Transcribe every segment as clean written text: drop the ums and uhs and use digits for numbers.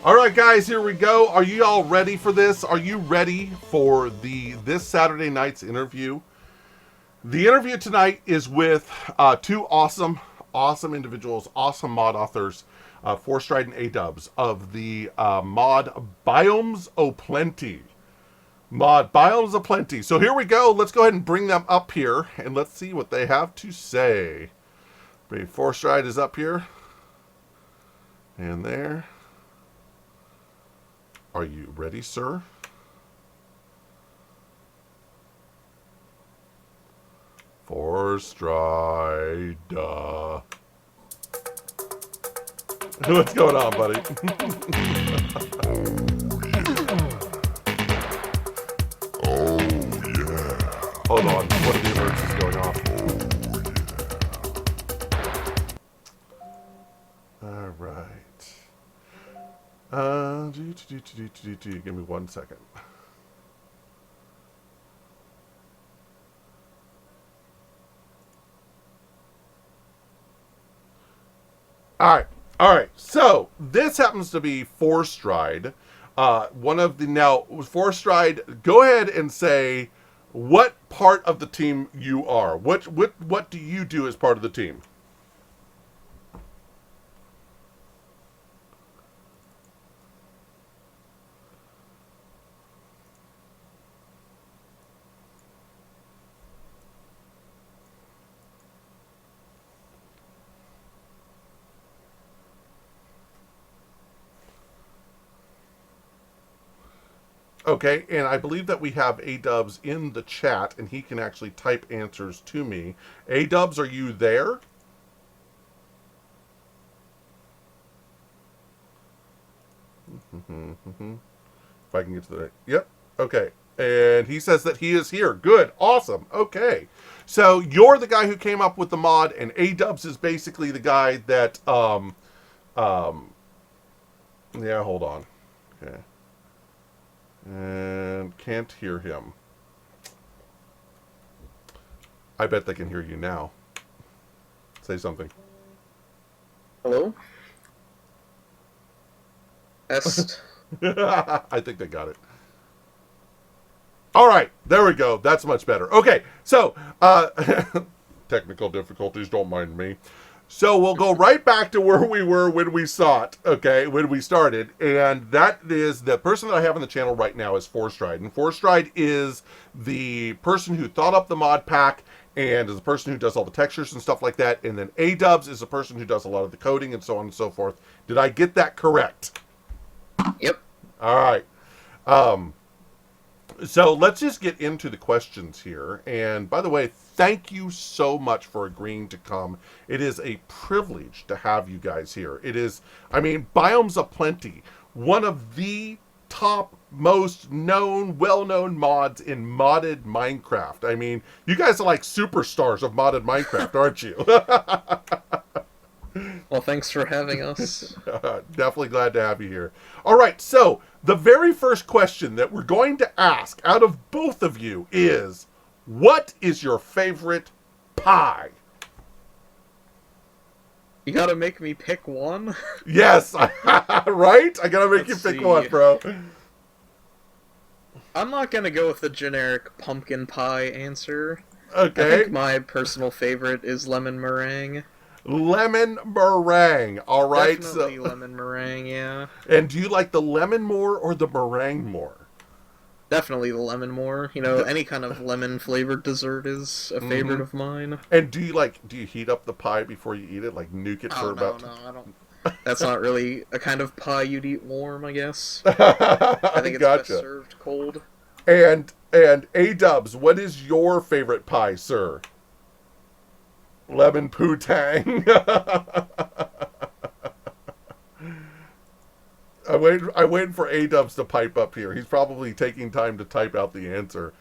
All right, guys, here we go. Are you all ready for this? Are you ready for this Saturday night's interview? The interview tonight is with two awesome individuals, awesome mod authors, Four Stride and A-Dubs of the mod Biomes O Plenty. Mod Biomes O Plenty. So here we go. Let's go ahead and bring them up here and let's see what they have to say. Four Stride is up here. And there. Are you ready, sir? Four Stride. What's going on, buddy? Oh yeah. Hold on. One of the alerts is going off. All right. Give me 1 second. All right. So this happens to be Four Stride. One of the now Four Stride. Go ahead and say what part of the team you are. What do you do as part of the team? Okay, and I believe that we have A-Dubs in the chat, and he can actually type answers to me. A-Dubs, are you there? If I can get to the... Yep, okay. And he says that he is here. Good, awesome, okay. So you're the guy who came up with the mod, and A-Dubs is basically the guy that... yeah, hold on. Okay. And can't hear him. I bet they can hear you now. Say something. Hello? Est. I think they got it. All right, there we go. That's much better. Okay, so technical difficulties, don't mind me. So we'll go right back to where we were when we saw it, okay, when we started. And that is the person that I have on the channel right now is Four Stride. And Four Stride is the person who thought up the mod pack and is the person who does all the textures and stuff like that. And then A-Dubs is the person who does a lot of the coding and so on and so forth. Did I get that correct? Yep. All right. So let's just get into the questions here. And by the way, thank you so much for agreeing to come. It is a privilege to have you guys here. It is, I mean, Biomes O Plenty, one of the top most known, well-known mods in modded Minecraft. I mean, you guys are like superstars of modded Minecraft, aren't you? Well, thanks for having us. Definitely glad to have you here. All right, so the very first question that we're going to ask out of both of you is, what is your favorite pie? You gotta make me pick one? Yes, right? I gotta make Let's you pick see. one, bro. I'm not gonna go with the generic pumpkin pie answer. I Okay. think my personal favorite is lemon meringue. Lemon meringue. All right. Definitely So, lemon meringue, yeah. and do you like the lemon more or the meringue more? Definitely the lemon more. You know, any kind of lemon-flavored dessert is a favorite of mine. And do you heat up the pie before you eat it, like nuke it for Oh, about? no, I don't. That's not really a kind of pie you'd eat warm, I guess. I think it's best Gotcha. served cold. And A-Dubs, what is your favorite pie, sir? Lemon poo-tang. I'm waiting for A-Dubs to pipe up here. He's probably taking time to type out the answer.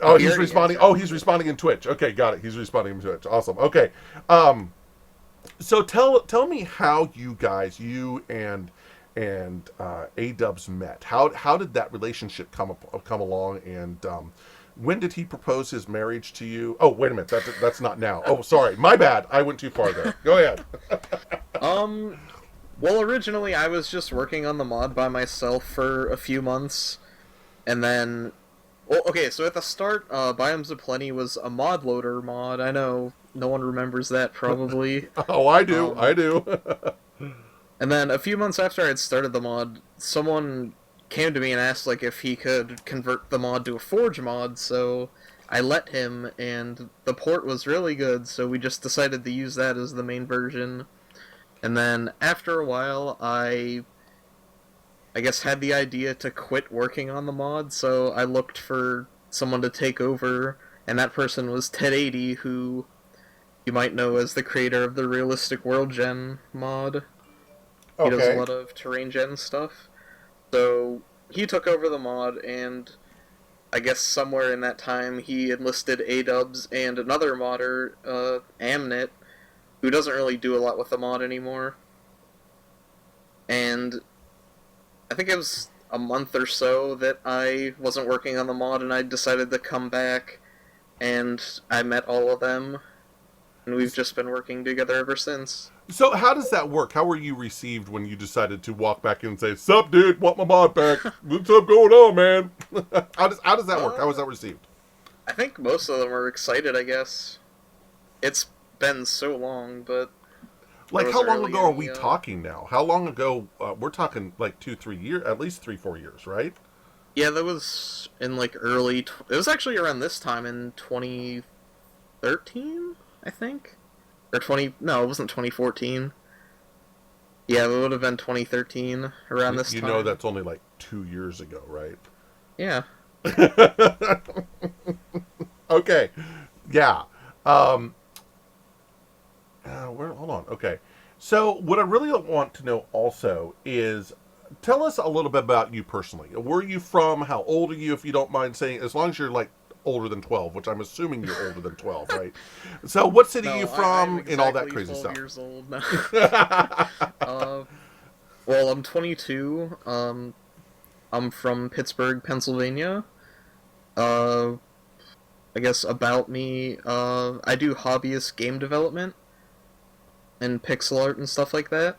Oh, He he's already responding. answered. Oh, he's responding in Twitch. Okay, got it. He's responding in Twitch. Awesome. Okay. So tell me how you guys, you and A-Dubs met. How did that relationship come along, and when did he propose his marriage to you? Oh, wait a minute. That's not now. Oh, sorry. My bad. I went too far there. Go ahead. Well, originally I was just working on the mod by myself for a few months, and then... Well, okay, so at the start, Biomes of Plenty was a mod loader mod. I know no one remembers that, probably. Oh, I do. I Um, do. and then a few months after I had started the mod, someone came to me and asked, like, if he could convert the mod to a Forge mod, so I let him, and the port was really good, so we just decided to use that as the main version. And then after a while, I guess had the idea to quit working on the mod, so I looked for someone to take over, and that person was Ted80, who you might know as the creator of the Realistic World Gen mod. He does a Okay. lot of terrain gen stuff. So he took over the mod, and I guess somewhere in that time he enlisted A-dubs and another modder, Amnit, who doesn't really do a lot with the mod anymore. And I think it was a month or so that I wasn't working on the mod, and I decided to come back, and I met all of them, and we've just been working together ever since. So how does that work? How were you received when you decided to walk back in and say, "Sup, dude? Want my mod back? What's up going on, man?" How does that work? How was that received? I think most of them are excited, I guess. It's been so long, but there Like, was how long hardly ago are any, we talking now? How long ago? We're talking like 2, 3 years, at least 3, 4 years, right? Yeah, that was in like it was actually around this time in 2013, I think? Or 20... No, it wasn't 2014. Yeah, it would have been 2013, around this You time. know that's only like 2 years ago, right? Yeah. Okay, yeah. Um, hold on. Okay, so what I really want to know also is, tell us a little bit about you personally. Where are you from? How old are you, if you don't mind saying? As long as you're like older than 12, which I'm assuming you're older than 12, right? So, what city are you No, I'm from, and all that exactly crazy 12 stuff? years old now. uh, well, I'm 22. I'm from Pittsburgh, Pennsylvania. Uh, I guess about me, I do hobbyist game development and pixel art and stuff like that.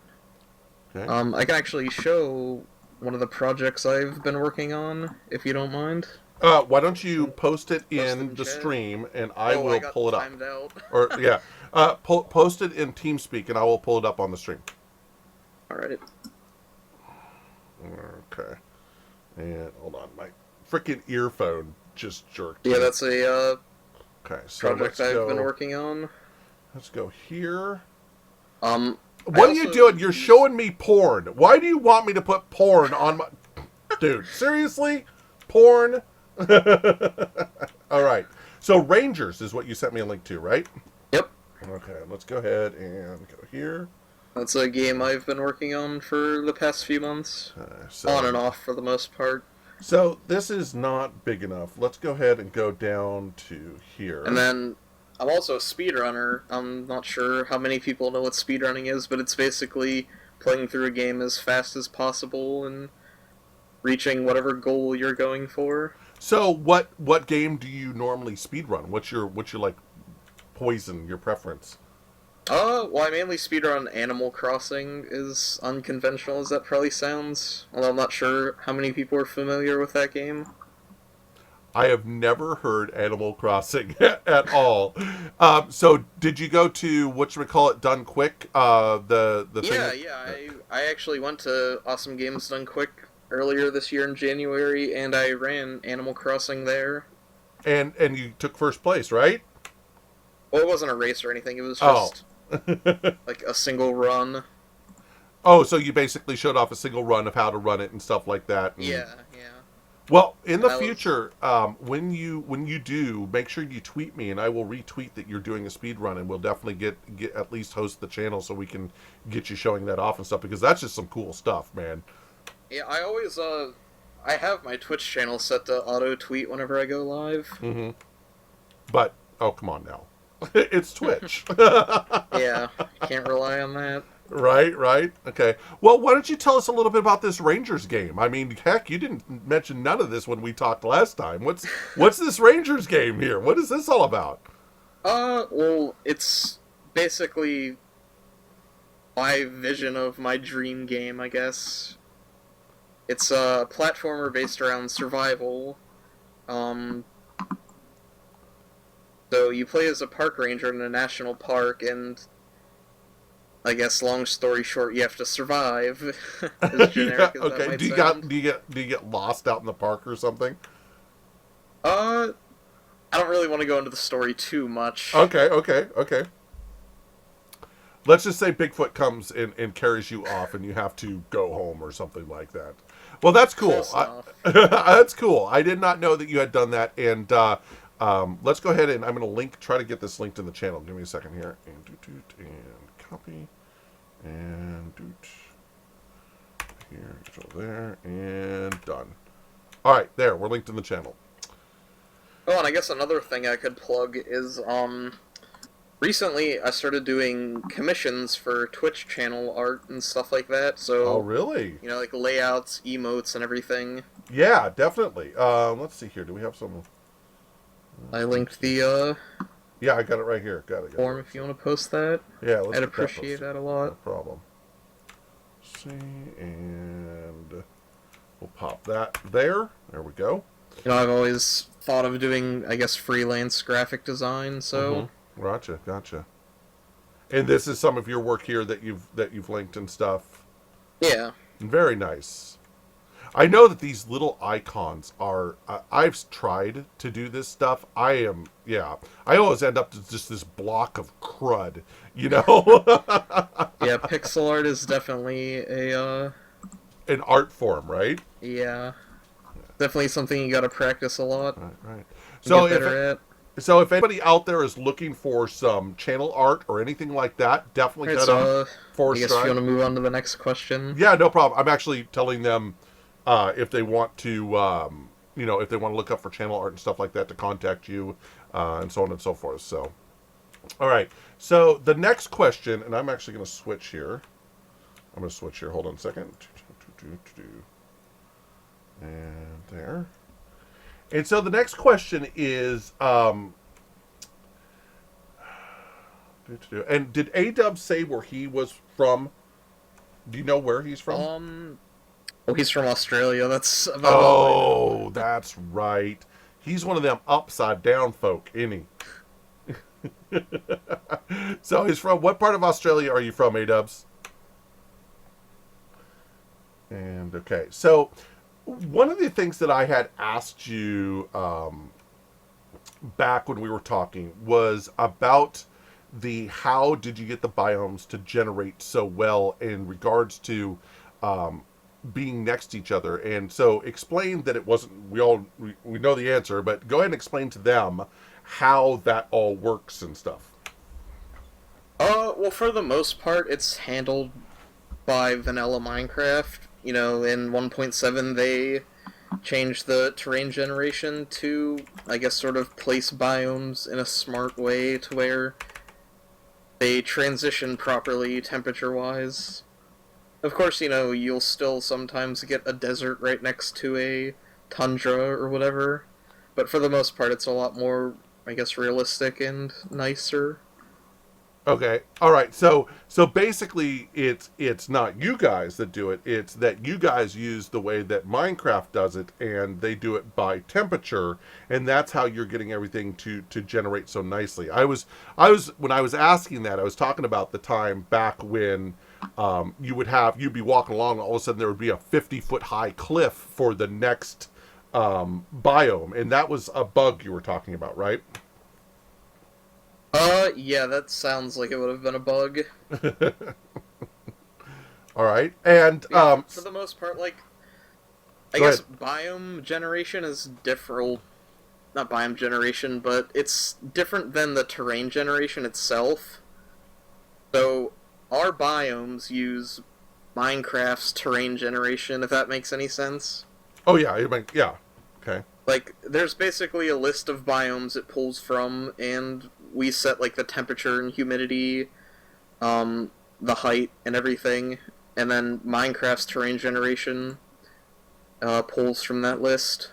Okay. I can actually show one of the projects I've been working on, if you don't mind. Why don't you post it Post it in in the chat. stream, and I Oh, I will got pull it up. timed out. Or yeah, post it in TeamSpeak, and I will pull it up on the stream. Alright. Okay. And hold on, my freaking earphone just jerked. Yeah, that's a Okay, so project I've been working on. Let's go here. I What are you also doing? You're use- showing me porn. Why do you want me to put porn on my... Dude, seriously? Porn? All right. So Rangers is what you sent me a link to, right? Yep. Okay, let's go ahead and go here. That's a game I've been working on for the past few months. So, On and off for the most part. So this is not big enough. Let's go ahead and go down to here. And then I'm also a speedrunner. I'm not sure how many people know what speedrunning is, but it's basically playing through a game as fast as possible and reaching whatever goal you're going for. So what game do you normally speedrun? What's your like poison, your preference? Well, I mainly speedrun Animal Crossing, as unconventional as that probably sounds. Although I'm not sure how many people are familiar with that game. I have never heard Animal Crossing at all. So did you go to whatchamacallit Done Quick? The Yeah, thing. yeah. I actually went to Awesome Games Done Quick earlier this year in January, and I ran Animal Crossing there. And you took first place, right? Well, it wasn't a race or anything. It was Oh. just like a single run. Oh, so you basically showed off a single run of how to run it and stuff like that. And, Yeah, yeah. well, in the That was- future, when you do, make sure you tweet me, and I will retweet that you're doing a speed run, and we'll definitely get at least host the channel so we can get you showing that off and stuff, because that's just some cool stuff, man. Yeah, I always I have my Twitch channel set to auto tweet whenever I go live. Mm-hmm. But oh, come on now, it's Twitch. Yeah, can't rely on that. Right. Okay. Well, why don't you tell us a little bit about this Rangers game? I mean, heck, you didn't mention none of this when we talked last time. What's this Rangers game here? What is this all about? Well, it's basically my vision of my dream game, I guess. It's a platformer based around survival. Um, so you play as a park ranger in a national park, and I guess long story short, you have to survive. As Yeah, generic as that okay. might sound. Do you get lost out in the park or something? Uh, I don't really want to go into the story too much. Okay, okay, okay. Let's just say Bigfoot comes and carries you off, and you have to go home or something like that. Well, that's cool. Close enough. That's cool. I did not know that you had done that. And let's go ahead and I'm going to try to get this linked in the channel. Give me a second here. And and copy and here, go there, and done. All right, there. We're linked in the channel. Oh, and I guess another thing I could plug is recently I started doing commissions for Twitch channel art and stuff like that. So Oh, really? you know, like layouts, emotes, and everything. Yeah, definitely. Let's see here. Do we have some? I linked the Yeah, I got it right here. Got it. form if you want to post that. Yeah, let's I'd get appreciate that a No lot. problem. See, and we'll pop that there. There we go. You know, I've always thought of doing, I guess, freelance graphic design. So Gotcha. And this is some of your work here that you've linked and stuff. yeah. Very nice. I know that these little icons are. I've tried to do this stuff. I always end up to just this block of crud, you know. Yeah, pixel art is definitely a An art form, right? yeah, definitely something you got to practice a lot. Right. So get better at. So if anybody out there is looking for some channel art or anything like that, definitely Alright, head so on for I guess if you want to move on to the next question. Yeah, no problem. I'm actually telling them if they want to, if they want to look up for channel art and stuff like that, to contact you and so on and so forth. So, all right. So the next question, and I'm actually going to switch here. Hold on a second. And there. And so the next question is, and did A-Dub say where he was from? Do you know where he's from? Oh, he's from Australia. That's about all I know. Oh, that's right. He's one of them upside down folk, isn't he? So he's from what part of Australia are you from, A-Dubs? And okay, so one of the things that I had asked you back when we were talking was about the how did you get the biomes to generate so well in regards to being next to each other. And so explain that it wasn't, we know the answer, but go ahead and explain to them how that all works and stuff. Well, for the most part, it's handled by vanilla Minecraft. You know, in 1.7, they changed the terrain generation to, I guess, sort of place biomes in a smart way to where they transition properly temperature-wise. Of course, you know, you'll still sometimes get a desert right next to a tundra or whatever, but for the most part, it's a lot more, I guess, realistic and nicer. Okay. All right. So basically it's not you guys that do it. It's that you guys use the way that Minecraft does it, and they do it by temperature, and that's how you're getting everything to generate so nicely. I was when I was asking that, I was talking about the time back when you'd be walking along, and all of a sudden there would be a 50-foot high cliff for the next biome, and that was a bug you were talking about, right? Yeah, that sounds like it would have been a bug. All right, and Yeah, for the most part, like, I Go guess ahead. biome generation is different. Not biome generation, but it's different than the terrain generation itself. So, our biomes use Minecraft's terrain generation, if that makes any sense. Oh yeah, yeah. Okay. Like, there's basically a list of biomes it pulls from, and we set, like, the temperature and humidity, the height, and everything. And then Minecraft's terrain generation pulls from that list.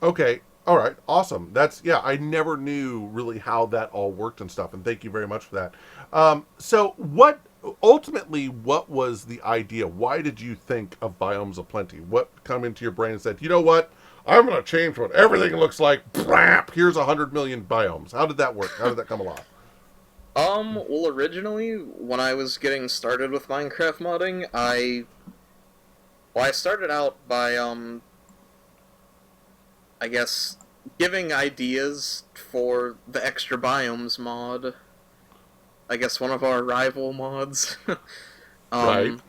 Okay. All right. Awesome. That's yeah. I never knew really how that all worked and stuff. And thank you very much for that. So what ultimately, what was the idea? Why did you think of Biomes of Plenty? What come into your brain and said, you know what? I'm going to change what everything looks like. Brap! Here's 100 million biomes. How did that work? How did that come along? Well, originally, when I was getting started with Minecraft modding, I started out by, I guess, giving ideas for the extra biomes mod. I guess one of our rival mods. Right. um,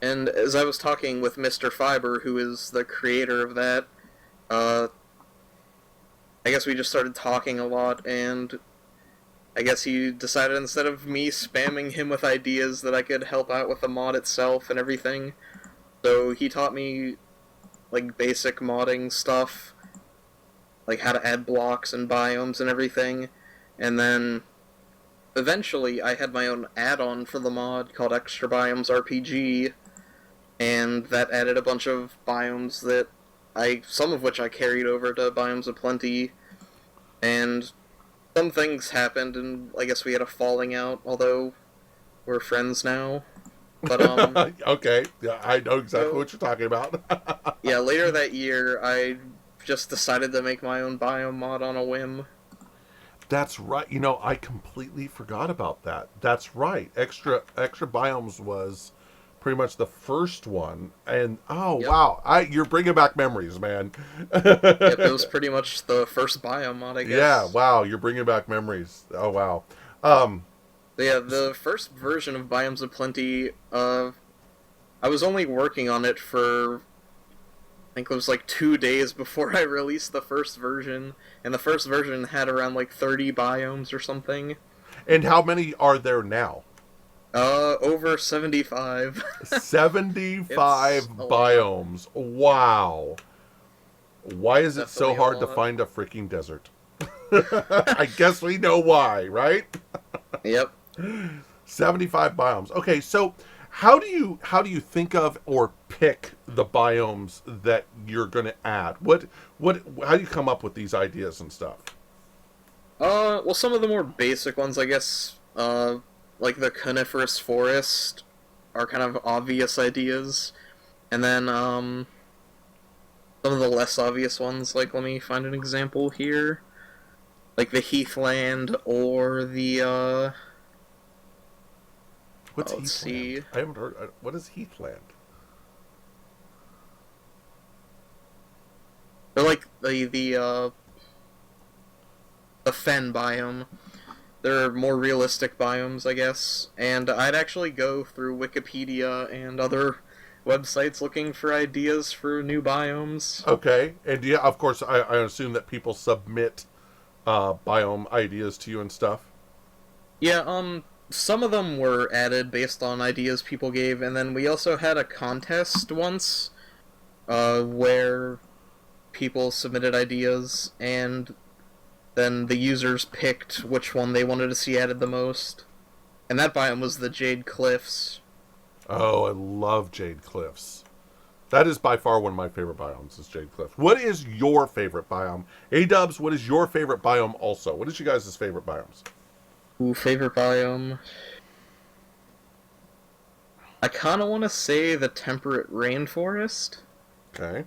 and as I was talking with Mr. Fiber, who is the creator of that, uh, I guess we just started talking a lot, and I guess he decided instead of me spamming him with ideas that I could help out with the mod itself and everything. So he taught me, like, basic modding stuff, like how to add blocks and biomes and everything. And then, eventually, I had my own add-on for the mod called Extra Biomes RPG, and that added a bunch of biomes that some of which I carried over to Biomes of Plenty, and some things happened, and I guess we had a falling out, although we're friends now. But, Okay. Yeah, I know exactly so, what you're talking about. yeah, later that year, I just decided to make my own biome mod on a whim. That's right. You know, I completely forgot about that. That's right. Extra Biomes was pretty much the first one, and oh Yep. wow, you're bringing back memories, man. Yep, it was pretty much the first biome mod, I Yeah, guess. wow, you're bringing back memories. Oh wow. Um, But yeah, the first version of Biomes of Plenty, I was only working on it for, I think it was like 2 days before I released the first version, and the first version had around like 30 biomes or something. and how many are there now? Over 75. It's 75 a lot. biomes. Wow. Why is it so Definitely a hard to lot. find a freaking desert? I guess we know why, right? Yep. 75 biomes. Okay, so how do you think of or pick the biomes that you're going to add? What how do you come up with these ideas and stuff? Well, some of the more basic ones, I guess, like the coniferous forest, are kind of obvious ideas. And then, some of the less obvious ones, like, let me find an example here. Like the heathland, or the, What's let's heathland? see. I haven't heard. What is heathland? They're like the fen biome. They're more realistic biomes, I guess. And I'd actually go through Wikipedia and other websites looking for ideas for new biomes. Okay, and yeah, of course, I assume that people submit biome ideas to you and stuff. Yeah, some of them were added based on ideas people gave, and then we also had a contest once, where people submitted ideas, and then the users picked which one they wanted to see added the most. And that biome was the Jade Cliffs. Oh, I love Jade Cliffs. That is by far one of my favorite biomes. Is Jade Cliffs. What is your favorite biome? A Dubs. What is your favorite biome? Also, what is you guys' favorite biomes? Ooh, favorite biome. I kind of want to say the temperate rainforest. Okay.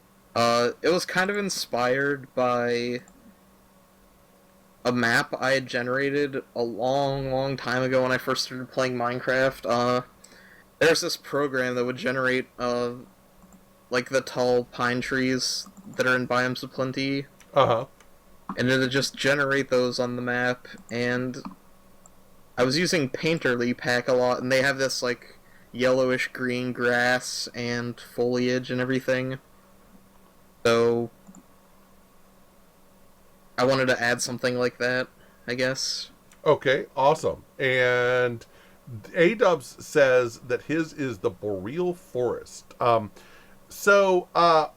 It was kind of inspired by a map I had generated a long, long time ago when I first started playing Minecraft. There's this program that would generate, like the tall pine trees that are in Biomes of Plenty, Uh huh. and it would just generate those on the map, and I was using Painterly Pack a lot, and they have this, like, yellowish green grass and foliage and everything. So I wanted to add something like that, I guess. Okay. Awesome. And A Dubs says that his is the boreal forest. So,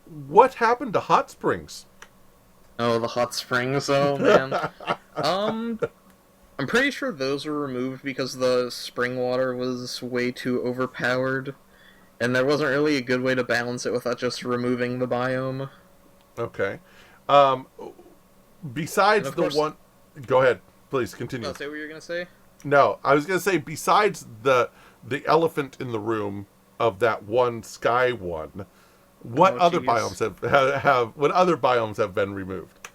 what happened to hot springs? Oh, the hot springs, oh man. Um, I'm pretty sure those were removed because the spring water was way too overpowered, and there wasn't really a good way to balance it without just removing the biome. Okay. Um, And besides of the course, one, go ahead, please continue. I'll say what you're gonna say. No, I was gonna say besides the elephant in the room of that one sky one, what Oh, other jeez. biomes have what other biomes have been removed?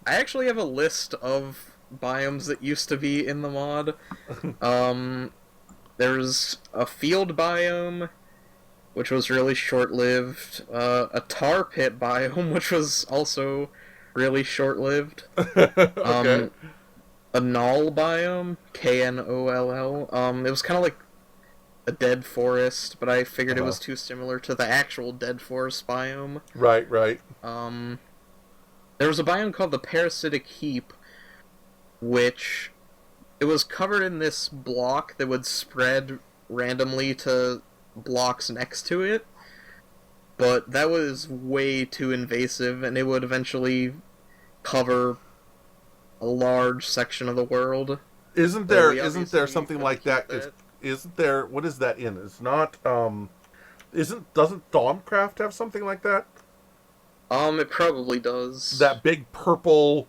I actually have a list of biomes that used to be in the mod. Um, there's a field biome, which was really short-lived. A tar pit biome, which was also really short-lived. Okay. Um, a knoll biome, Knoll. It was kind of like a dead forest, but I figured it Uh-huh. was too similar to the actual dead forest biome. Right, right. Um, there was a biome called the Parasitic Heap, which it was covered in this block that would spread randomly to blocks next to it, but that was way too invasive, and it would eventually cover a large section of the world. Isn't So there we isn't there obviously something couldn't like keep that? that. Isn't there what is that in? It's not isn't doesn't Thaumcraft have something like that? It probably does. That big purple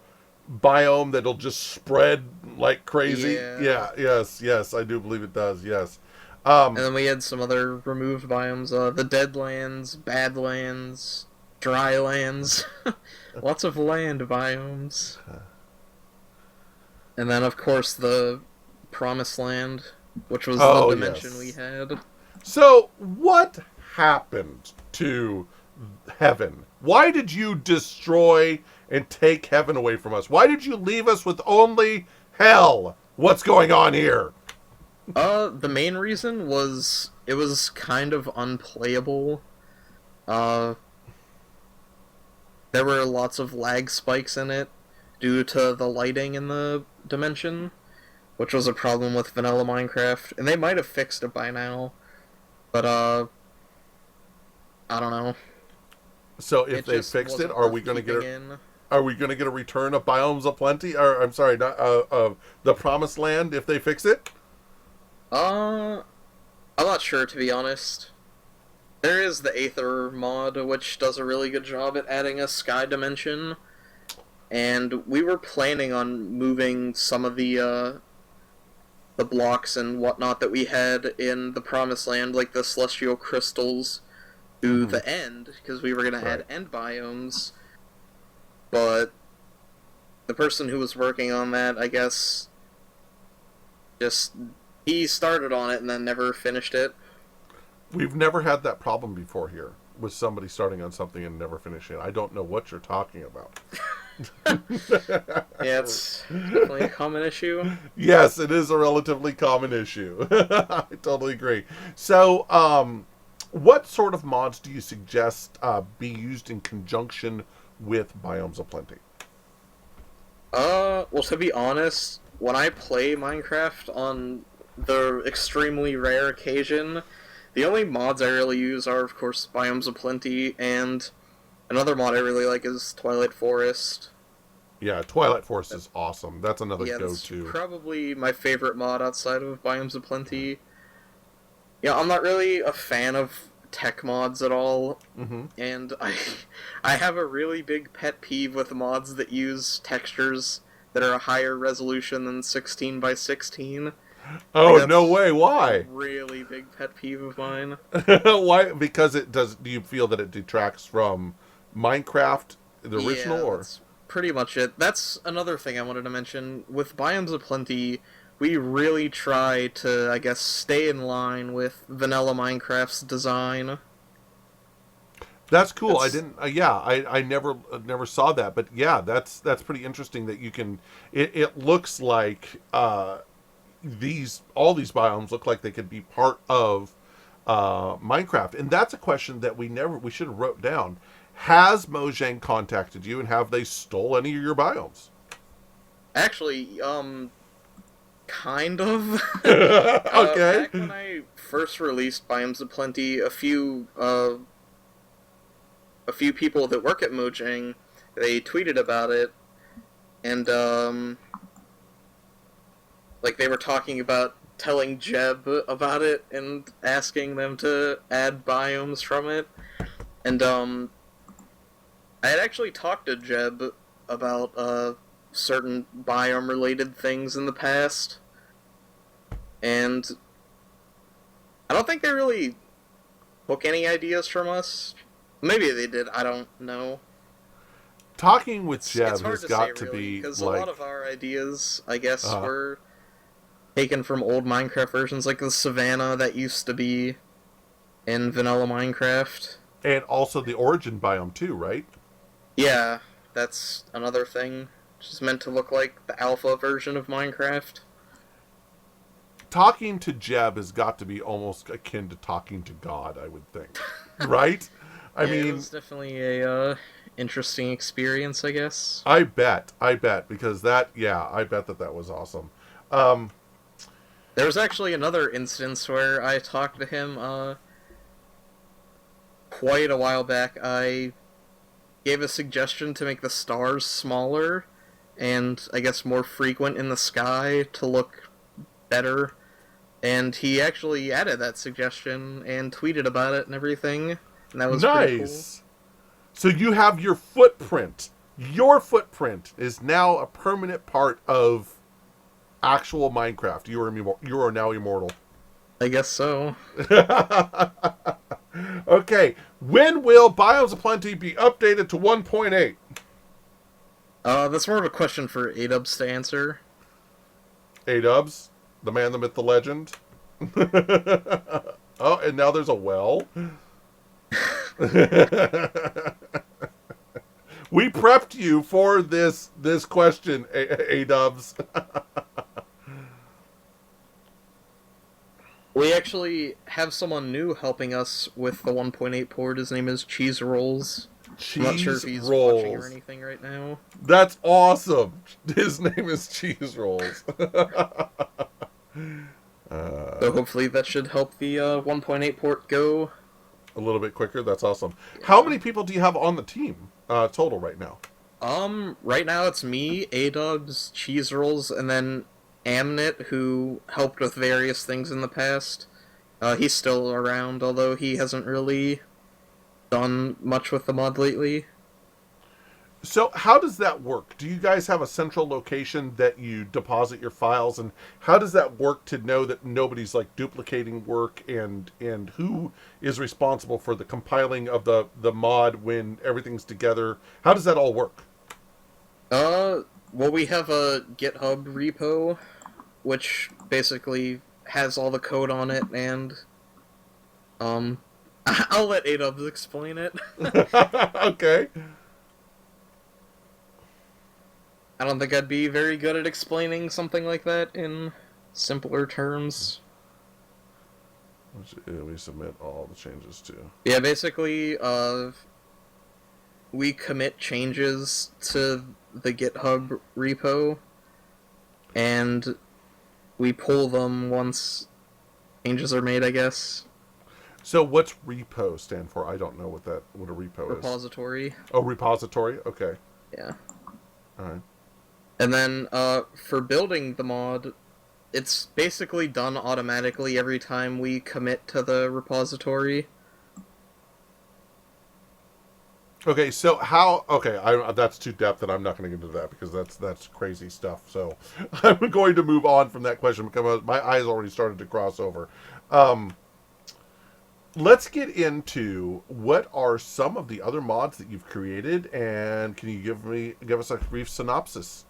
biome that'll just spread like crazy. Yeah. Yeah, yes, yes, I do believe it does. Yes. And then we had some other removed biomes, the Deadlands, Badlands, Drylands. Lots of land biomes. And then, of course, the Promised Land, which was the Oh, dimension we yes. had. So, what happened to heaven? Why did you destroy and take heaven away from us? Why did you leave us with only hell? What's going on here? The main reason was it was kind of unplayable. Uh, there were lots of lag spikes in it due to the lighting in the dimension, which was a problem with vanilla Minecraft, and they might have fixed it by now, but I don't know. So, if It they just fixed it, wasn't are we worth going to get keeping a in. are we going to get a return of Biomes of Plenty? Or I'm sorry, not of the Promised Land if they fix it? Uh, I'm not sure to be honest. There is the Aether mod, which does a really good job at adding a sky dimension, and we were planning on moving some of the blocks and whatnot that we had in the Promised Land, like the celestial crystals, to Mm-hmm. the end, because we were going to Right. add end biomes, but the person who was working on that, I guess, just he started on it and then never finished it. We've never had that problem before here with somebody starting on something and never finishing it. I don't know what you're talking about. Yeah, it's definitely a common issue. Yes, it is a relatively common issue. I totally agree. So, what sort of mods do you suggest be used in conjunction with Biomes of Plenty? Well, to be honest, when I play Minecraft on the extremely rare occasion, the only mods I really use are, of course, Biomes of Plenty, and another mod I really like is Twilight Forest. Yeah, Twilight Force is awesome. That's another Yeah, that's go-to. probably my favorite mod outside of Biomes of Plenty. Yeah, I'm not really a fan of tech mods at all, Mm-hmm. and I have a really big pet peeve with mods that use textures that are a higher resolution than 16 by 16. Like Oh no that's way! a Why? really big pet peeve of mine. Why? Because it does. Do you feel that it detracts from Minecraft, the original, Yeah, or? that's pretty much it. That's another thing I wanted to mention. With Biomes of Plenty, we really try to, I guess, stay in line with vanilla Minecraft's design. That's cool. I It's didn't. Yeah, I never saw that, but yeah, that's pretty interesting that you can. It looks like these all these biomes look like they could be part of Minecraft, and that's a question that we should have wrote down. Has Mojang contacted you, and have they stole any of your biomes? actually, kind of. Okay. Back when I first released Biomes of Plenty, a few people that work at Mojang, they tweeted about it, and like they were talking about telling Jeb about it and asking them to add biomes from it, and I had actually talked to Jeb about certain biome related things in the past, and I don't think they really took any ideas from us. Maybe they did, I don't know. Talking with It's Jeb hard has to say, got to really, be because a like, lot of our ideas, I guess, uh, were taken from old Minecraft versions, like the Savannah that used to be in vanilla Minecraft. and also the origin biome too, right? Yeah, that's another thing. Which is meant to look like the alpha version of Minecraft. Talking to Jeb has got to be almost akin to talking to God, I would think, right? I Yeah, it mean, was definitely a interesting experience, I guess. I bet, because that, yeah, I bet that was awesome. Um, There was actually another instance where I talked to him quite a while back. I gave a suggestion to make the stars smaller and I guess more frequent in the sky to look better. And he actually added that suggestion and tweeted about it and everything. And that was pretty cool. nice. So you have your footprint. Your footprint is now a permanent part of actual Minecraft. You are now immortal. I guess so. Okay, when will Biomes of Plenty be updated to 1.8? That's more of a question for A-Dubs to answer. A-Dubs, the man, the myth, the legend. Oh, and now there's a well. We prepped you for this question, A-Dubs. We actually have someone new helping us with the 1.8 port. His name is Cheese Rolls. I'm not sure if Cheese he's watching or rolls. anything right now. That's awesome. His name is Cheese Rolls. So hopefully that should help the 1.8 port go. A little bit quicker. That's awesome. How Yeah. many people do you have on the team total right now? Right now it's me, A-Dubs, Cheese Rolls, and then Amnit, who helped with various things in the past. He's still around, although he hasn't really done much with the mod lately. So how does that work? Do you guys have a central location that you deposit your files, and how does that work to know that nobody's like duplicating work, and who is responsible for the compiling of the mod when everything's together? How does that all work? Well, we have a GitHub repo, which basically has all the code on it, and, I'll let A-Dubs explain it. Okay. I don't think I'd be very good at explaining something like that in simpler terms. We submit all the changes to. Yeah, basically, we commit changes to the GitHub repo, and we pull them once changes are made, I guess. So what's repo stand for? I don't know what a repo is. Repository. Oh, repository. Okay. Yeah. All right. And then, for building the mod, it's basically done automatically every time we commit to the repository. Okay, so how? Okay, that's too depth, and I'm not going to get into that because that's crazy stuff. So I'm going to move on from that question because my eyes already started to cross over. Um, let's get into what are some of the other mods that you've created, and can you give us a brief synopsis?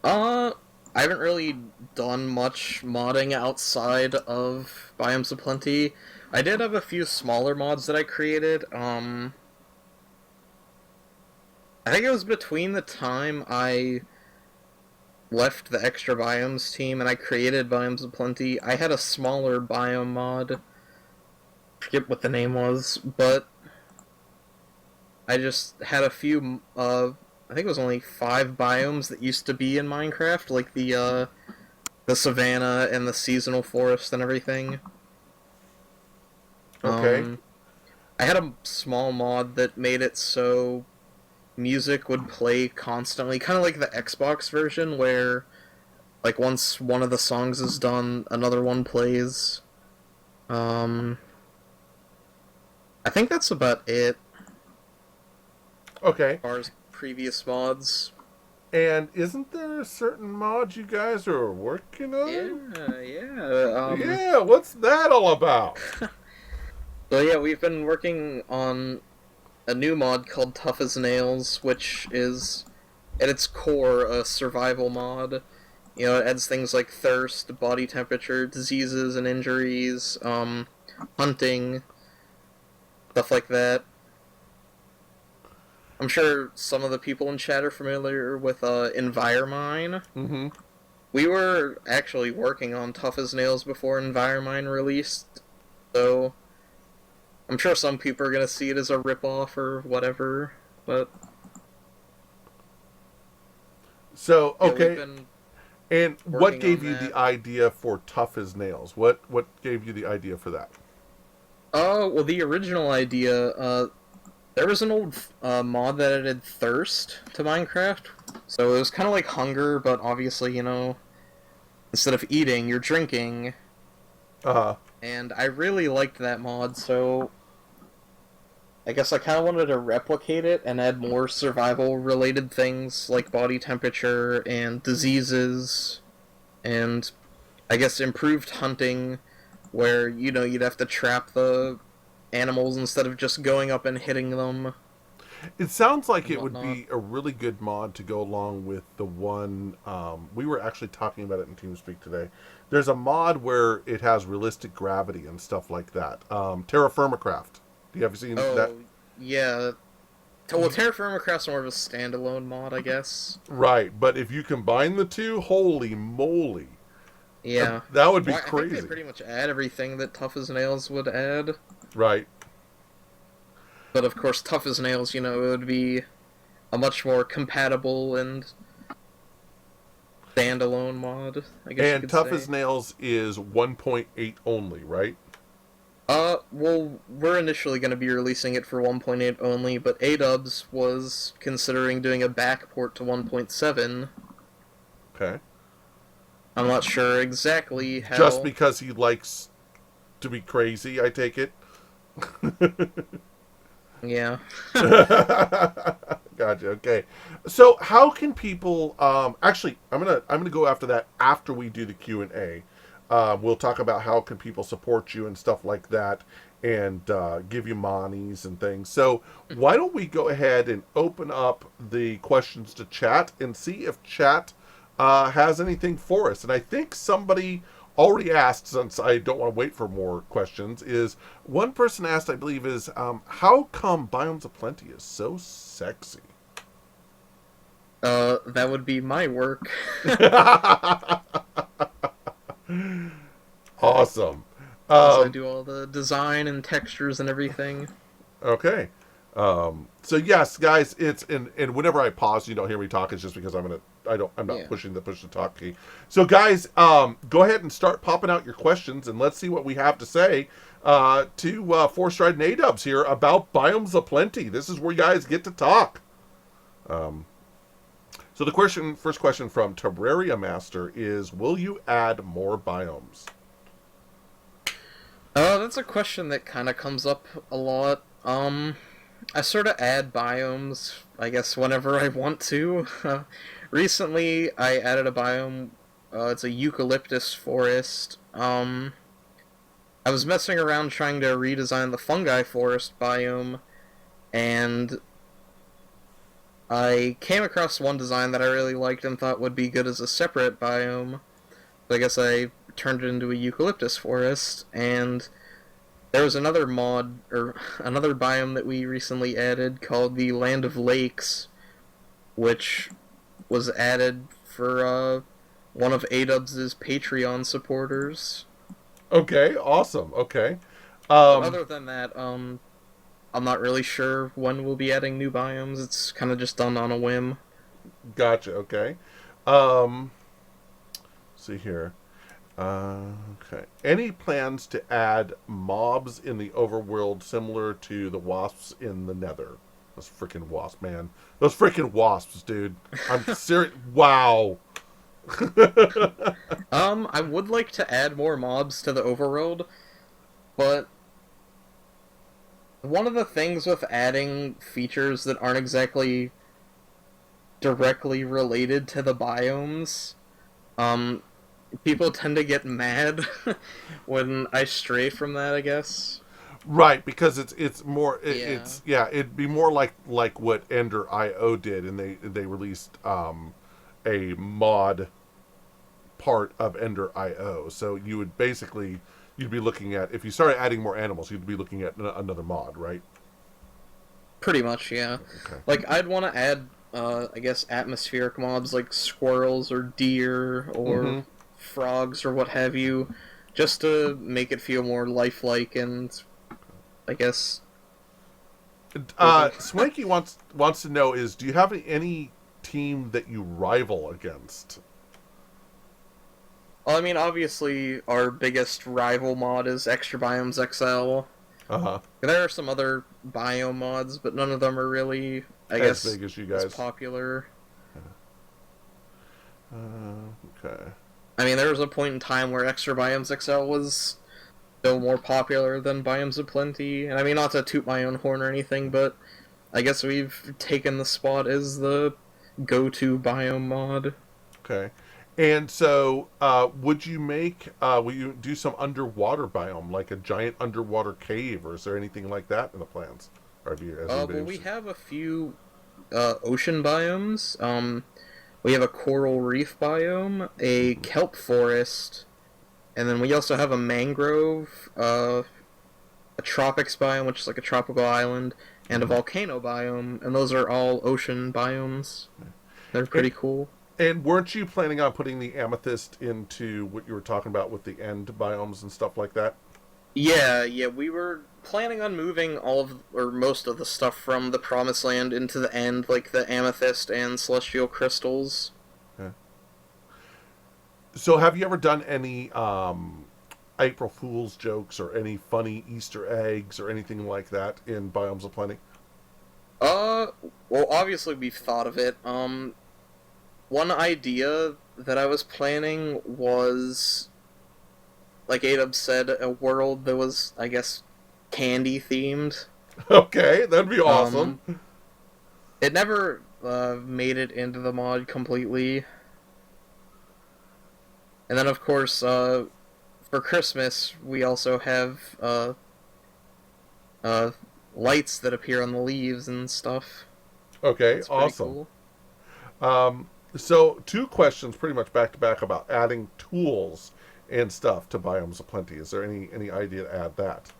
I haven't really done much modding outside of Biomes of Plenty. I did have a few smaller mods that I created. I think it was between the time I left the Extra Biomes team and I created Biomes of Plenty. I had a smaller biome mod. I forget what the name was, but I just had a few, I think it was only 5 biomes that used to be in Minecraft, like the savanna and the seasonal forest and everything. Okay. I had a small mod that made it so music would play constantly, kind of like the Xbox version, where like once one of the songs is done, another one plays. I think that's about it Okay. as far as previous mods. And isn't there a certain mod you guys are working on? Yeah. Yeah, what's that all about? So yeah, we've been working on a new mod called Tough as Nails, which is at its core a survival mod. You know, it adds things like thirst, body temperature, diseases and injuries, hunting, stuff like that. I'm sure some of the people in chat are familiar with Enviromine. Mm-hmm. We were actually working on Tough as Nails before Enviromine released, so I'm sure some people are gonna see it as a ripoff or whatever, but So, yeah, we've okay, been and what working gave on you the that. idea for Tough as Nails? What gave you the idea for that? Oh, well, the original idea, there was an old mod that added thirst to Minecraft, so it was kind of like hunger, but obviously, you know, instead of eating, you're drinking, Uh, and I really liked that mod, so I guess I kind of wanted to replicate it and add more survival-related things like body temperature and diseases, and I guess improved hunting, where, you know, you'd have to trap the animals instead of just going up and hitting them it sounds like and it would whatnot. be a really good mod to go along with the one we were actually talking about it in TeamSpeak today. There's a mod where it has realistic gravity and stuff like that. Terra Firmacraft. Do you ever seen that? Oh, yeah. Well, Terra Firmacraft's more of a standalone mod, I guess. Right, but if you combine the two, holy moly, Yeah. that would be Well, I think they crazy. pretty much add everything that Tough as Nails would add. Right. But of course, Tough as Nails, you know, it would be a much more compatible and standalone mod, I guess you And could Tough as say. Nails is 1.8 only, right? Well, we're initially going to be releasing it for 1.8 only, but A-Dubs was considering doing a backport to 1.7. Okay. I'm not sure exactly Just how. because he likes to be crazy, I take it. Yeah. Gotcha. Okay. So, how can people? Actually, I'm gonna go after that after we do the Q&A. We'll talk about how can people support you and stuff like that, and give you monies and things. So, why don't we go ahead and open up the questions to chat and see if chat has anything for us? And I think somebody already asked, since I don't want to wait for more questions, is one person asked, I believe, is how come Biomes of Plenty is so sexy? That would be my work. Awesome. As I Um, do all the design and textures and everything. okay. So yes, guys, it's and whenever I pause, you don't hear me talk. It's just because I'm not Yeah. pushing the push to talk key. So guys, go ahead and start popping out your questions, and let's see what we have to say to Four Stride and A-Dubs here about Biomes of Plenty. This is where you guys get to talk. Um, so the first question from Terraria Master is: will you add more biomes? That's a question that kind of comes up a lot. I sort of add biomes, I guess, whenever I want to. Recently, I added a biome. It's a eucalyptus forest. I was messing around trying to redesign the fungi forest biome, and I came across one design that I really liked and thought would be good as a separate biome. So I guess I turned it into a eucalyptus forest, and there was another mod, or another biome that we recently added called the Land of Lakes, which was added for one of A-Dubs' Patreon supporters. Okay, awesome. Okay. But Um, other than that, I'm not really sure when we'll be adding new biomes. It's kind of just done on a whim. Gotcha. Okay. Um, see here. Okay. Any plans to add mobs in the overworld similar to the wasps in the Nether? Those freaking wasps, man. Those freaking wasps, dude. I'm serious. Wow. I would like to add more mobs to the overworld, but one of the things with adding features that aren't exactly directly related to the biomes, um, people tend to get mad when I stray from that, I guess. Right, because it's more Yeah. it's yeah, it'd be more like what Ender IO did, and they released a mod part of Ender IO. So you would basically you'd be looking at, if you started adding more animals, you'd be looking at another mod, right? Pretty much, yeah. Okay. Like, I'd want to add, I guess, atmospheric mobs like squirrels or deer or Mm-hmm. frogs or what have you, just to make it feel more lifelike and, I guess, living. Swanky wants to know is, do you have any team that you rival against? Well, I mean, obviously, our biggest rival mod is Extra Biomes XL. Uh huh. There are some other biome mods, but none of them are really, I As guess, big as you as guys. popular. Okay. I mean, there was a point in time where Extra Biomes XL was still more popular than Biomes of Plenty. And I mean, not to toot my own horn or anything, but I guess we've taken the spot as the go-to biome mod. Okay. And so, will you do some underwater biome, like a giant underwater cave, or is there anything like that in the plans? Or have you, has anybody Well, we interested? have a few ocean biomes. We have a coral reef biome, a Mm-hmm. kelp forest, and then we also have a mangrove, a tropics biome, which is like a tropical island, and a Mm-hmm. volcano biome, and those are all ocean biomes. They're And, pretty cool. and weren't you planning on putting the amethyst into what you were talking about with the end biomes and stuff like that? Yeah, we were planning on moving all of, or most of the stuff from the Promised Land into the end, like the amethyst and celestial crystals. Yeah. So, have you ever done any April Fool's jokes or any funny Easter eggs or anything like that in Biomes of Plenty? Uh, well, obviously we've thought of it. One idea that I was planning was, like Adab said, a world that was, I guess, candy themed. Okay, that'd be awesome. Um, it never made it into the mod completely. And then, of course, for Christmas, we also have uh, lights that appear on the leaves and stuff. Okay, That's pretty awesome. cool. So two questions pretty much back to back about adding tools and stuff to Biomes of Plenty. Is there any idea to add that?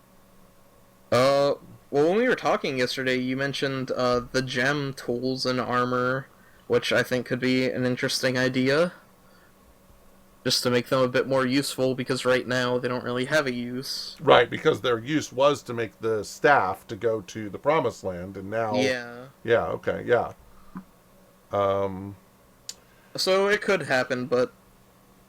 Uh, well, when we were talking yesterday, you mentioned the gem tools and armor, which I think could be an interesting idea, just to make them a bit more useful, because right now they don't really have a use. Right, because their use was to make the staff to go to the Promised Land, and now, Yeah. yeah, okay, yeah. Um, So it could happen, but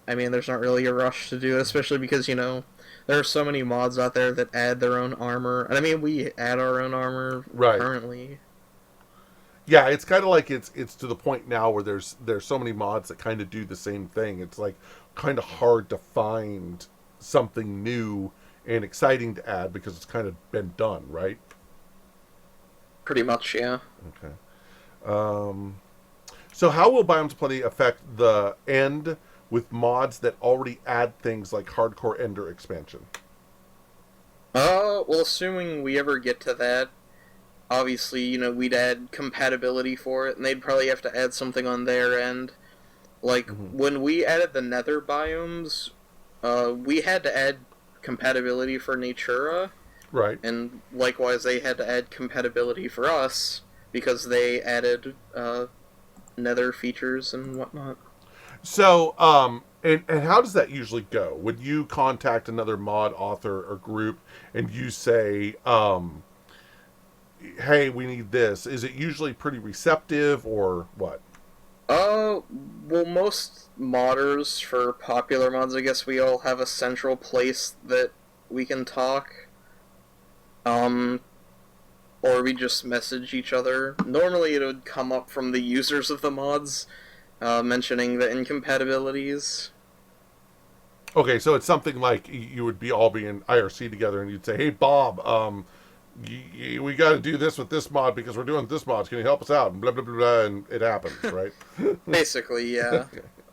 I mean, there's not really a rush to do it, especially because, there are so many mods out there that add their own armor. And I mean, we add our own armor right. currently. Yeah, it's kind of like it's to the point now where there's so many mods that kind of do the same thing. It's like kind of hard to find something new and exciting to add because it's kind of been done, right? Pretty much, yeah. Okay. Um, so how will Biomes of Plenty affect the end with mods that already add things like Hardcore Ender expansion? Well, assuming we ever get to that, obviously, we'd add compatibility for it, and they'd probably have to add something on their end. Like, Mm-hmm. when we added the nether biomes, we had to add compatibility for Natura, Right. and likewise they had to add compatibility for us, because they added, nether features and whatnot. So, and how does that usually go? Would you contact another mod author or group and you say, hey, we need this? Is it usually pretty receptive or what? Uh, well, most modders for popular mods, I guess we all have a central place that we can talk. Um, or we just message each other. Normally it would come up from the users of the mods, mentioning the incompatibilities. Okay, so it's something like you would be all be in IRC together and you'd say, hey, Bob, we got to do this with this mod because we're doing this mod. Can you help us out? And blah blah blah, blah, and it happens, right? Basically, yeah.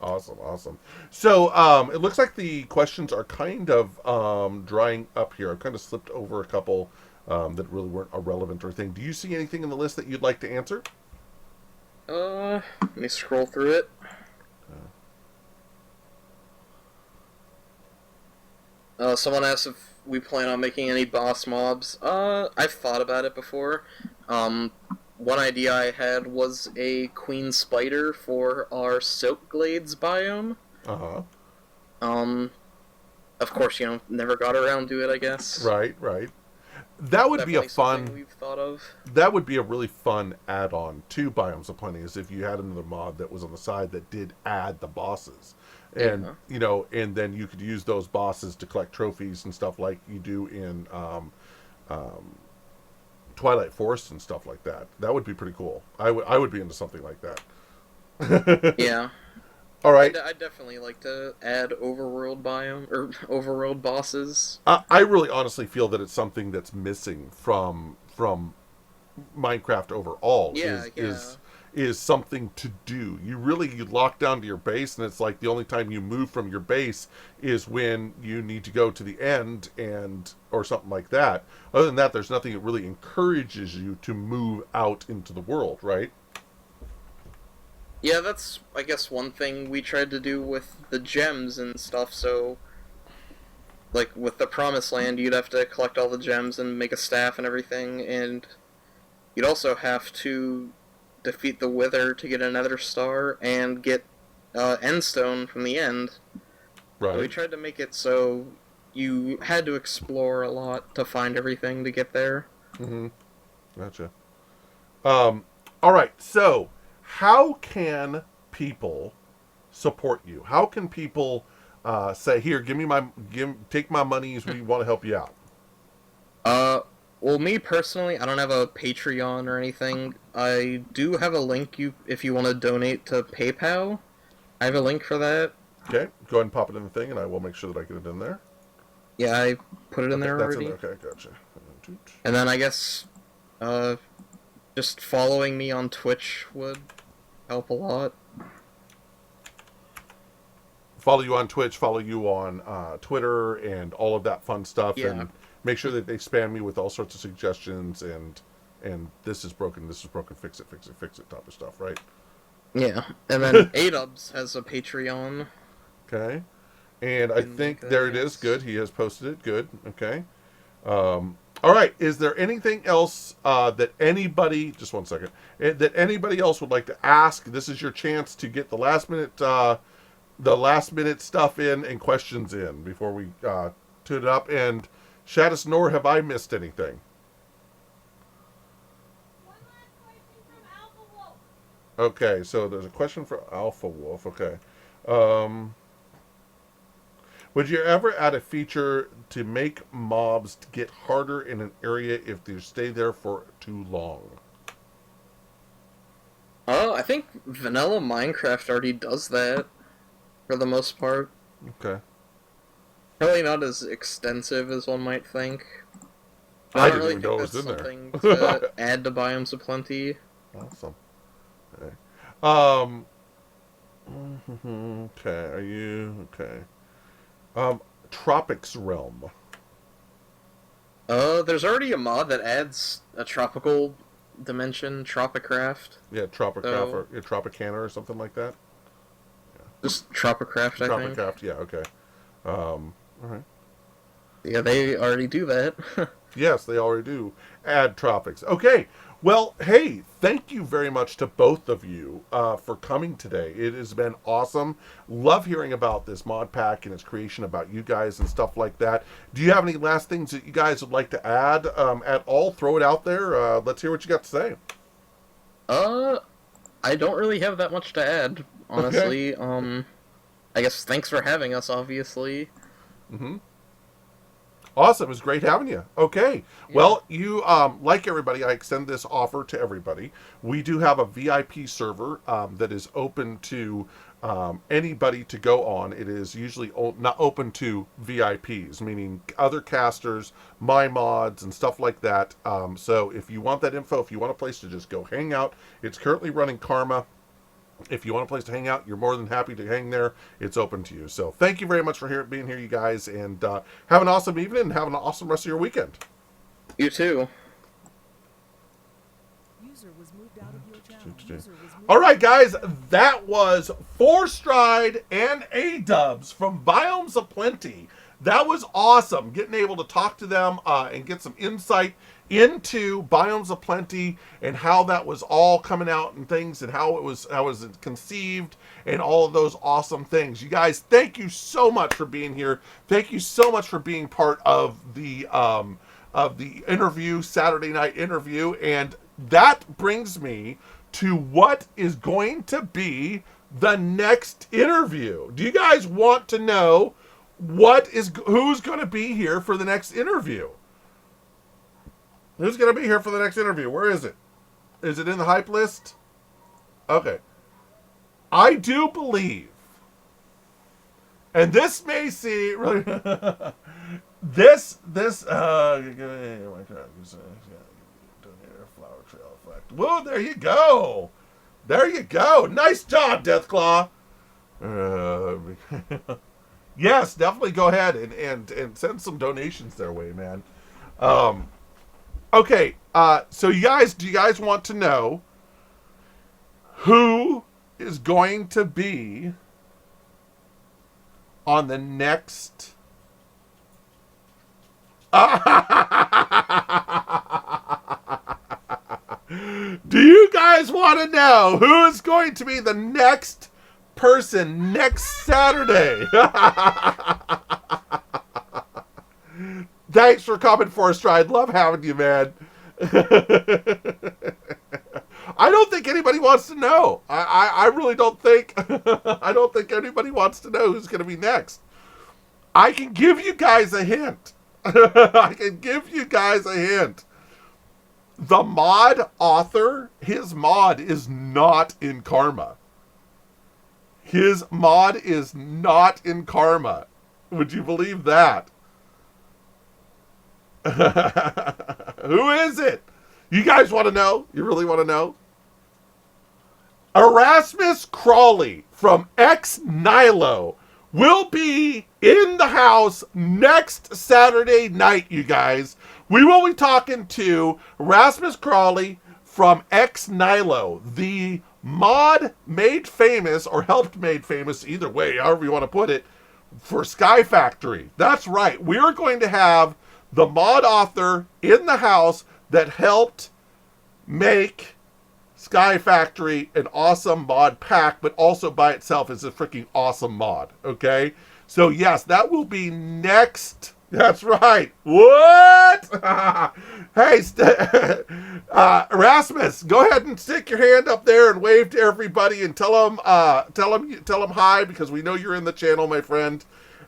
Awesome, awesome. So it looks like the questions are kind of drying up here. I've kind of slipped over a couple that really weren't irrelevant or anything. Do you see anything in the list that you'd like to answer? Let me scroll through it. Someone asked if we plan on making any boss mobs. I've thought about it before. One idea I had was a queen spider for our Silk Glades biome. Uh-huh. Of course, never got around to it, I guess. Right, right. That would Definitely be a fun. we've thought of. That would be a really fun add-on to Biomes of Plenty, is if you had another mod that was on the side that did add the bosses, and and then you could use those bosses to collect trophies and stuff like you do in Twilight Forest and stuff like that. That would be pretty cool. I would be into something like that. Yeah. All right. I'd definitely like to add overworld biome or overworld bosses. I really honestly feel that it's something that's missing from Minecraft overall. Yeah, Is something to do. You lock down to your base, and it's like the only time you move from your base is when you need to go to the end or something like that. Other than that, there's nothing that really encourages you to move out into the world, right? Yeah, that's, I guess, one thing we tried to do with the gems and stuff, so... Like, with the Promised Land, you'd have to collect all the gems and make a staff and everything, and... You'd also have to defeat the Wither to get another star, and get Endstone from the end. Right. So we tried to make it so you had to explore a lot to find everything to get there. Mm-hmm. Gotcha. All right, so... How can people support you? How can people say, "Here, take my monies. We want to help you out"? Well, me personally, I don't have a Patreon or anything. I do have a link if you want to donate to PayPal. I have a link for that. Okay, go ahead and pop it in the thing, and I will make sure that I get it in there. Yeah, I put it in there that's already. In there. Okay, gotcha. And then I guess, just following me on Twitch would help a lot. Follow you on Twitch, follow you on Twitter, and all of that fun stuff. Yeah. And make sure that they spam me with all sorts of suggestions and this is broken, fix it type of stuff, right? Yeah. And then A-Dubs has a Patreon. Okay. And I think there it is. Good. He has posted it. Good. Okay. All right. Is there anything else that anybody? Just one second. That anybody else would like to ask? This is your chance to get the last minute stuff in and questions in before we tune it up. And Shadis, nor have I missed anything. One last question from Alpha Wolf. Okay. So there's a question for Alpha Wolf. Okay. Would you ever add a feature to make mobs get harder in an area if they stay there for too long? Oh, I think vanilla Minecraft already does that, for the most part. Okay. Probably not as extensive as one might think. I don't didn't even know it was in there. something to add to Biomes of Plenty. Awesome. Okay. Okay. Are you okay? Tropics Realm. There's already a mod that adds a tropical dimension, Tropicraft. Yeah, Tropicraft or Tropicana or something like that. Just Tropicraft, I think. Tropicraft. Yeah. Okay. All right. Yeah, they already do that. Yes, they already do. Add tropics. Okay. Well, hey, thank you very much to both of you for coming today. It has been awesome. Love hearing about this mod pack and its creation, about you guys and stuff like that. Do you have any last things that you guys would like to add at all? Throw it out there. Let's hear what you got to say. I don't really have that much to add, honestly. Okay. I guess thanks for having us, obviously. Mm-hmm. Awesome. It was great having you. Okay. Yeah. Well, you, like everybody, I extend this offer to everybody. We do have a VIP server that is open to anybody to go on. It is usually not open to VIPs, meaning other casters, my mods, and stuff like that. So if you want that info, if you want a place to just go hang out, it's currently running Karma. If you want a place to hang out, you're more than happy to hang there. It's open to you. So thank you very much for being here, you guys, and have an awesome evening and have an awesome rest of your weekend. You too. User was moved out of your channel. User was moved All right, guys, that was 4Stride and A-Dubs from Biomes of Plenty. That was awesome, getting able to talk to them and get some insight into Biomes of Plenty and how that was all coming out and things and how it was conceived and all of those awesome things. You guys, thank you so much for being here. Thank you so much for being part of the interview, Saturday night interview, and that brings me to what is going to be the next interview. Do you guys want to know who's going to be here for the next interview? Who's going to be here for the next interview? Where is it? Is it in the hype list? Okay. I do believe, and this may seem really this flower trail effect. Whoa, there you go. There you go. Nice job, Deathclaw. Yes, definitely go ahead and send some donations their way, man. Okay, so do you guys want to know who is going to be on the next Do you guys want to know who is going to be the next person next Saturday? Thanks for coming, 4Stride. Love having you, man. I don't think anybody wants to know. I really don't think I don't think anybody wants to know who's going to be next. I can give you guys a hint. I can give you guys a hint. The mod author, his mod is not in Karma. His mod is not in Karma. Would you believe that? Who is it? You guys want to know? You really want to know? Erasmus Crawley from Ex Nihilo will be in the house next Saturday night, you guys. We will be talking to Erasmus Crawley from Ex Nihilo, the mod made famous, or helped made famous, either way, however you want to put it, for Sky Factory. That's right. We are going to have the mod author in the house that helped make Sky Factory an awesome mod pack, but also by itself is a freaking awesome mod, okay? So yes, that will be next. That's right. What? Hey, Erasmus, go ahead and stick your hand up there and wave to everybody and tell them hi, because we know you're in the channel, my friend.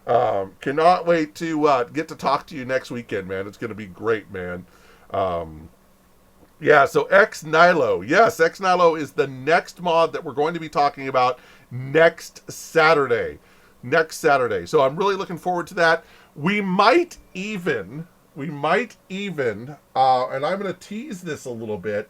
Cannot wait to get to talk to you next weekend, man. It's going to be great, man. Yeah, so Ex Nihilo. Yes, Ex Nihilo is the next mod that we're going to be talking about next Saturday. Next Saturday. So I'm really looking forward to that. We might even, and I'm going to tease this a little bit,